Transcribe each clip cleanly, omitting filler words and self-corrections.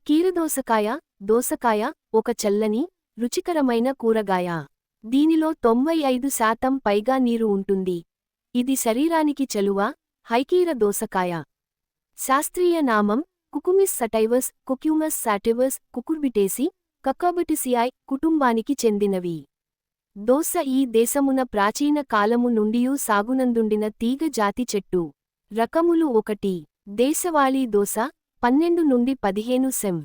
కీరదోసకాయ, దోసకాయ ఒక చల్లని, రుచికరమైన కూరగాయ. దీనిలో 95% పైగా నీరు ఉంటుంది. ఇది శరీరానికి చలువ. హైకీర దోసకాయ. శాస్త్రీయ నామం కుకుమిస్ సటైవస్, కుక్యూమస్ సాటివస్, కుకుర్బిటేసి, కకాబటిసియాయ్ కుటుంబానికి చెందినవి. దోస ఈ దేశమున ప్రాచీన కాలము నుండియూ సాగునందుండిన తీగ జాతి చెట్టు. రకములు 1. దేశవాళీ దోస 12 నుండి 15 సెం.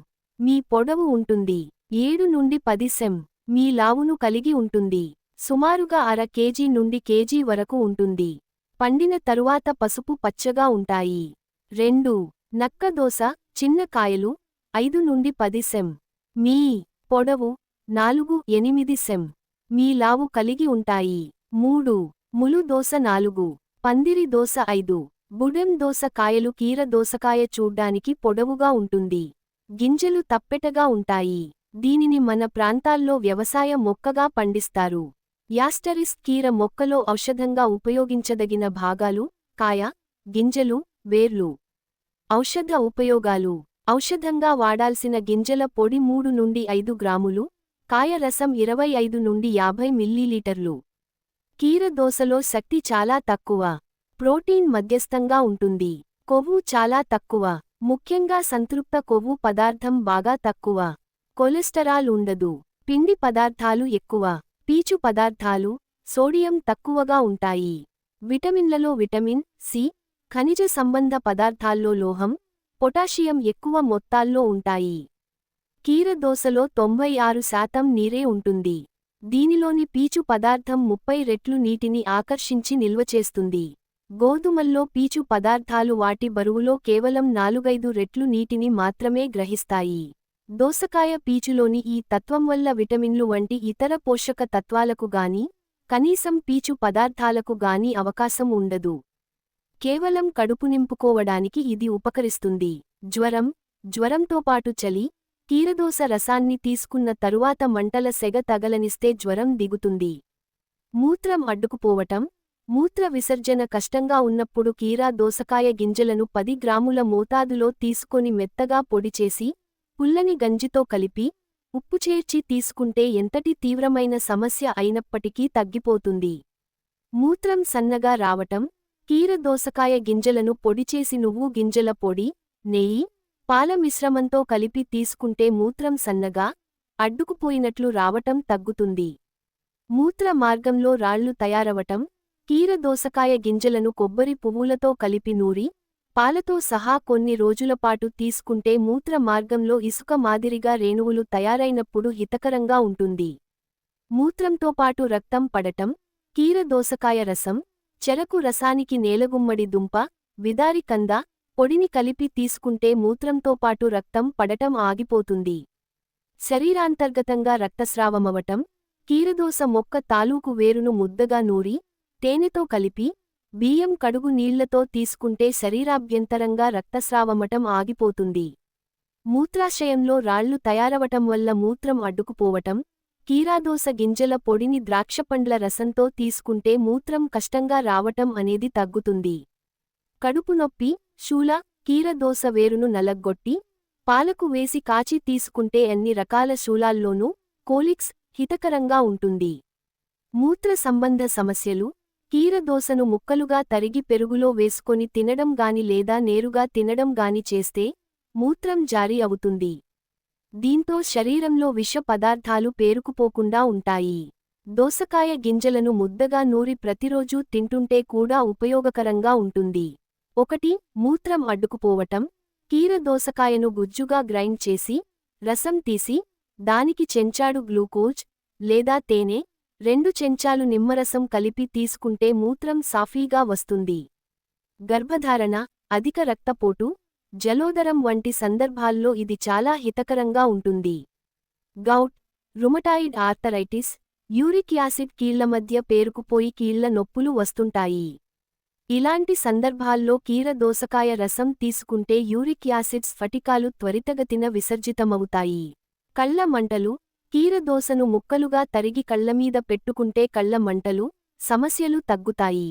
మీ పొడవు ఉంటుంది. 7 నుండి 10 సెం. మీ లావును కలిగి ఉంటుంది. సుమారుగా అర కేజీ నుండి కేజీ వరకు ఉంటుంది. పండిన తరువాత పసుపు పచ్చగా ఉంటాయి. 2. నక్క దోస చిన్న కాయలు 5 నుండి 10 సెం. మీ పొడవు 4-8 సెం. మీ లావు కలిగి ఉంటాయి. 3. ములు దోస 4. పందిరి దోస 5. బుడెం దోస కాయలు కీర దోసకాయ చూడ్డానికి పొడవుగా ఉంటుంది. గింజలు తప్పెటగా ఉంటాయి. దీనిని మన ప్రాంతాల్లో వ్యవసాయ మొక్కగా పండిస్తారు. యాస్టరిస్ కీర మొక్కలో ఔషధంగా ఉపయోగించదగిన భాగాలు కాయ, గింజలు, వేర్లు. ఔషధ ఉపయోగాలు. ఔషధంగా వాడాల్సిన గింజల పొడి 3 నుండి 5 గ్రాములు, కాయ రసం 25 నుండి 50 మిల్లీలీటర్లు. కీర దోసలో శక్తి చాలా తక్కువ. ప్రోటీన్ మధ్యస్థంగా ఉంటుంది. కొవ్వు చాలా తక్కువ. ముఖ్యంగా సంతృప్త కొవ్వు పదార్థం బాగా తక్కువ. కొలెస్టరాల్ ఉండదు. పిండి పదార్థాలు ఎక్కువ. పీచు పదార్థాలు, సోడియం తక్కువగా ఉంటాయి. విటమిన్లలో విటమిన్ సి, ఖనిజ సంబంధ పదార్థాల్లో లోహం, పొటాషియం ఎక్కువ మొత్తాల్లో ఉంటాయి. కీర దోసలో 96% నీరే ఉంటుంది. దీనిలోని పీచు పదార్థం 30 రెట్లు నీటిని ఆకర్షించి నిల్వచేస్తుంది. గోధుమల్లో పీచు పదార్థాలు వాటి బరువులో కేవలం 4-5 రెట్లు నీటిని మాత్రమే గ్రహిస్తాయి. దోసకాయ పీచులోని ఈ తత్వం వల్ల విటమిన్లు వంటి ఇతర పోషక తత్వాలకు గాని, కనీసం పీచు పదార్థాలకు గాని అవకాశం ఉండదు. కేవలం కడుపు నింపుకోవడానికి ఇది ఉపకరిస్తుంది. జ్వరంతోపాటు చలి. కీరదోస రసాన్ని తీసుకున్న తరువాత మంటల సెగ తగలనిస్తే జ్వరం దిగుతుంది. మూత్రం అడ్డుకుపోవటం. మూత్ర విసర్జన కష్టంగా ఉన్నప్పుడు కీరా దోసకాయ గింజలను 10 గ్రాముల మోతాదులో తీసుకొని మెత్తగా పొడిచేసి, పుల్లని గంజితో కలిపి, ఉప్పు చేర్చి తీసుకుంటే ఎంతటి తీవ్రమైన సమస్య అయినప్పటికీ తగ్గిపోతుంది. మూత్రం సన్నగా రావటం. కీర దోసకాయ గింజలను పొడిచేసి నువ్వు గింజల పొడి, నెయ్యి, పాల మిశ్రమంతో కలిపి తీసుకుంటే మూత్రం సన్నగా, అడ్డుకుపోయినట్లు రావటం తగ్గుతుంది. మూత్ర మార్గంలో రాళ్లు తయారవటం. కీర దోసకాయ గింజలను కొబ్బరి పువ్వులతో కలిపి నూరి, పాలతో సహా కొన్ని రోజులపాటు తీసుకుంటే మూత్ర మార్గంలో ఇసుక మాదిరిగా రేణువులు తయారైనప్పుడు హితకరంగా ఉంటుంది. మూత్రంతోపాటు రక్తం పడటం. కీర దోసకాయ రసం, చెరకు రసానికి నేలగుమ్మడి దుంప, విదారి కంద, పొడిని కలిపి తీసుకుంటే మూత్రంతోపాటు రక్తం పడటం ఆగిపోతుంది. శరీరాంతర్గతంగా రక్తస్రావమవటం. కీరదోస మొక్క తాలూకు వేరును ముద్దగా నూరి, తేనెతో కలిపి, బియ్యం కడుగు నీళ్లతో తీసుకుంటే శరీరాభ్యంతరంగా రక్తస్రావమటం ఆగిపోతుంది. మూత్రాశయంలో రాళ్లు తయారవటం వల్ల మూత్రం అడ్డుకుపోవటం. కీరాదోస గింజల పొడిని ద్రాక్షపండ్ల రసంతో తీసుకుంటే మూత్రం కష్టంగా రావటం అనేది తగ్గుతుంది. కడుపు నొప్పి, శూల. కీరదోస వేరును నలగ్గొట్టి, పాలకు వేసి కాచి తీసుకుంటే అన్ని రకాల శూలాల్లోనూ కోలిక్స్ హితకరంగా ఉంటుంది. మూత్ర సంబంధ సమస్యలు. కీరదోసను ముక్కలుగా తరిగి పెరుగులో వేసుకొని తినడం గాని లేదా నేరుగా తినడం గాని చేస్తే మూత్రం జారీ అవుతుంది. దీంతో శరీరంలో విష పదార్థాలు పేరుకుపోకుండా ఉంటాయి. దోసకాయ గింజలను ముద్దగా నూరి ప్రతిరోజూ తింటుంటే కూడా ఉపయోగకరంగా ఉంటుంది. 1. మూత్రం అడ్డుకుపోవటం. కీర దోసకాయను గుజ్జుగా గ్రైండ్ చేసి, రసం తీసి, దానికి చెంచాడు గ్లూకోజ్ లేదా తేనె, 2 చెంచాలు నిమ్మరసం కలిపి తీసుకుంటే మూత్రం సాఫీగా వస్తుంది. గర్భధారణ, అధిక రక్తపోటు, జలోదరం వంటి సందర్భాల్లో ఇది చాలా హితకరంగా ఉంటుంది. Gout, rheumatoid arthritis, uric acid కీళ్ల మధ్య పేరుకుపోయి కీళ్ల నొప్పులు వస్తుంటాయి. ఇలాంటి సందర్భాల్లో కీర దోసకాయ రసం తీసుకుంటే యూరిక్ యాసిడ్ స్ఫటికాలు త్వరితగతిన విసర్జితమవుతాయి. కళ్ల మంటలు. కీర దోసను ముక్కలుగా తరిగి కళ్లమీద పెట్టుకుంటే కళ్ల మంటలు, సమస్యలు తగ్గుతాయి.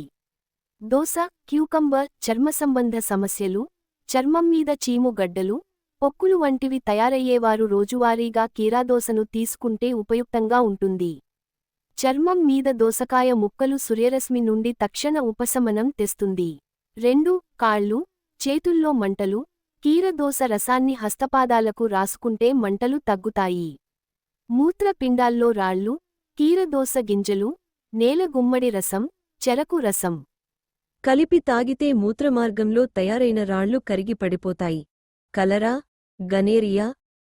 దోస, క్యూకంబర్, చర్మసంబంధ సమస్యలు, చర్మం మీద చీము గడ్డలు, పొక్కులు వంటివి తయారయ్యేవారు రోజువారీగా కీరాదోసను తీసుకుంటే ఉపయుక్తంగా ఉంటుంది. చర్మం మీద దోసకాయ ముక్కలు సూర్యరశ్మి నుండి తక్షణ ఉపశమనం తెస్తుంది. 2. కాళ్ళు, చేతుల్లో మంటలు. కీరదోస రసాన్ని హస్తపాదాలకు రాసుకుంటే మంటలు తగ్గుతాయి. మూత్రపిండాల్లో రాళ్ళు. కీరదోస గింజలు, నేలగుమ్మడి రసం, చెరకు రసం కలిపి తాగితే మూత్రమార్గంలో తయారైన రాళ్ళు కరిగి పడిపోతాయి. కలరా, గనేరియా.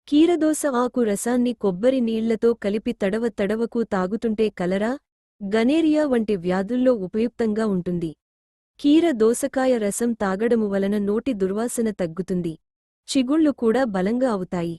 కీరదోస ఆకు రసాన్ని కొబ్బరి నీళ్లతో కలిపి తడవకు తాగుతుంటే కలరా, గనేరియా వంటి వ్యాధుల్లో ఉపయుక్తంగా ఉంటుంది. కీర దోసకాయ రసం తాగడము వలన నోటి దుర్వాసన తగ్గుతుంది. చిగుళ్ళు కూడా బలంగా అవుతాయి.